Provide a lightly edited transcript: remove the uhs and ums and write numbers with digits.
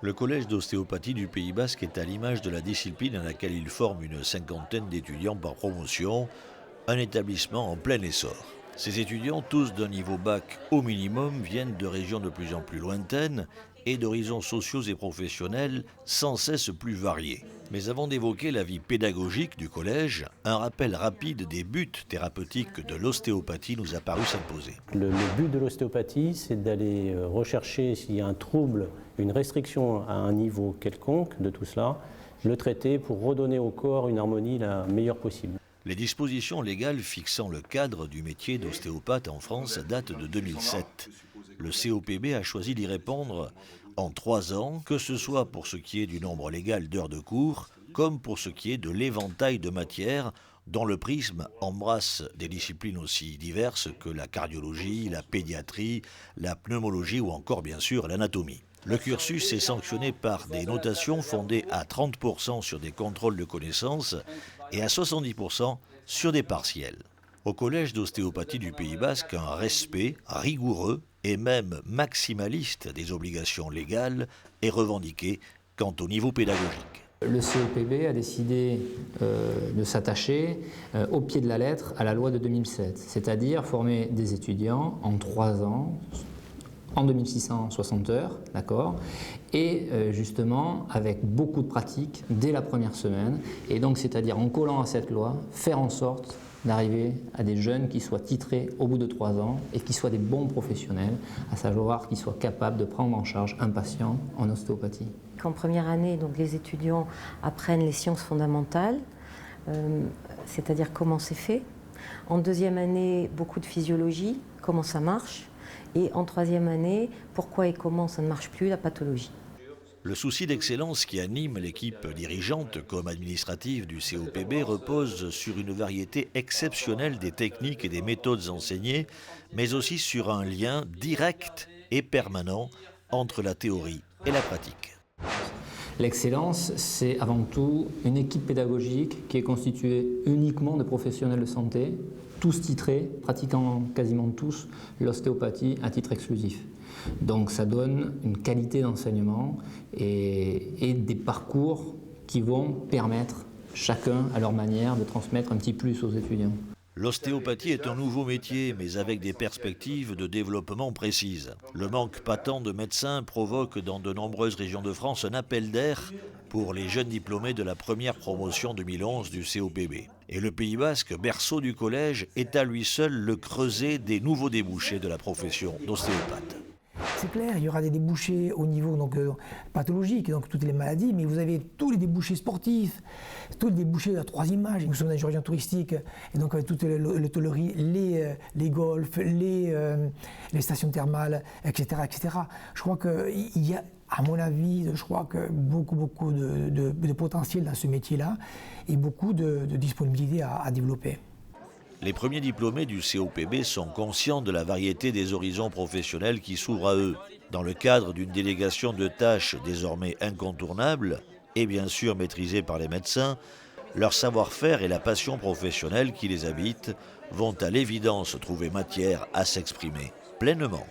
Le collège d'ostéopathie du Pays Basque est à l'image de la discipline à laquelle il forme une cinquantaine d'étudiants par promotion, un établissement en plein essor. Ces étudiants, tous d'un niveau bac au minimum, viennent de régions de plus en plus lointaines et d'horizons sociaux et professionnels sans cesse plus variés. Mais avant d'évoquer la vie pédagogique du collège, un rappel rapide des buts thérapeutiques de l'ostéopathie nous a paru s'imposer. Le but de l'ostéopathie, c'est d'aller rechercher s'il y a un trouble, une restriction à un niveau quelconque de tout cela, le traiter pour redonner au corps une harmonie la meilleure possible. Les dispositions légales fixant le cadre du métier d'ostéopathe en France datent de 2007. Le COPB a choisi d'y répondre en 3 ans, que ce soit pour ce qui est du nombre légal d'heures de cours, comme pour ce qui est de l'éventail de matières dont le prisme embrasse des disciplines aussi diverses que la cardiologie, la pédiatrie, la pneumologie ou encore bien sûr l'anatomie. Le cursus est sanctionné par des notations fondées à 30% sur des contrôles de connaissances et à 70% sur des partiels. Au collège d'ostéopathie du Pays Basque, un respect rigoureux et même maximaliste des obligations légales est revendiqué quant au niveau pédagogique. Le COPB a décidé de s'attacher au pied de la lettre à la loi de 2007, c'est-à-dire former des étudiants en 3 ans, en 2660 heures, d'accord, et justement avec beaucoup de pratiques dès la première semaine, et donc c'est-à-dire en collant à cette loi, faire en sorte d'arriver à des jeunes qui soient titrés au bout de 3 ans et qui soient des bons professionnels, à savoir qu'ils soient capables de prendre en charge un patient en ostéopathie. En première année, donc, les étudiants apprennent les sciences fondamentales, c'est-à-dire comment c'est fait. En deuxième année, beaucoup de physiologie, comment ça marche. Et en troisième année, pourquoi et comment ça ne marche plus, la pathologie. Le souci d'excellence qui anime l'équipe dirigeante comme administrative du COPB repose sur une variété exceptionnelle des techniques et des méthodes enseignées, mais aussi sur un lien direct et permanent entre la théorie et la pratique. L'excellence, c'est avant tout une équipe pédagogique qui est constituée uniquement de professionnels de santé, tous titrés, pratiquant quasiment tous l'ostéopathie à titre exclusif. Donc ça donne une qualité d'enseignement et des parcours qui vont permettre chacun à leur manière de transmettre un petit plus aux étudiants. L'ostéopathie est un nouveau métier, mais avec des perspectives de développement précises. Le manque patent de médecins provoque dans de nombreuses régions de France un appel d'air pour les jeunes diplômés de la première promotion 2011 du COPB. Et le Pays Basque, berceau du collège, est à lui seul le creuset des nouveaux débouchés de la profession d'ostéopathe. C'est clair, il y aura des débouchés au niveau pathologique, donc toutes les maladies, mais vous avez tous les débouchés sportifs, tous les débouchés de la troisième âge. Nous sommes dans une région touristique, et donc avec toutes l'hôtellerie, les golfs, les stations thermales, etc., etc. Je crois qu'il y a, à mon avis, beaucoup de potentiel dans ce métier-là et beaucoup de disponibilité à développer. Les premiers diplômés du COPB sont conscients de la variété des horizons professionnels qui s'ouvrent à eux. Dans le cadre d'une délégation de tâches désormais incontournable et bien sûr maîtrisée par les médecins, leur savoir-faire et la passion professionnelle qui les habite vont à l'évidence trouver matière à s'exprimer pleinement.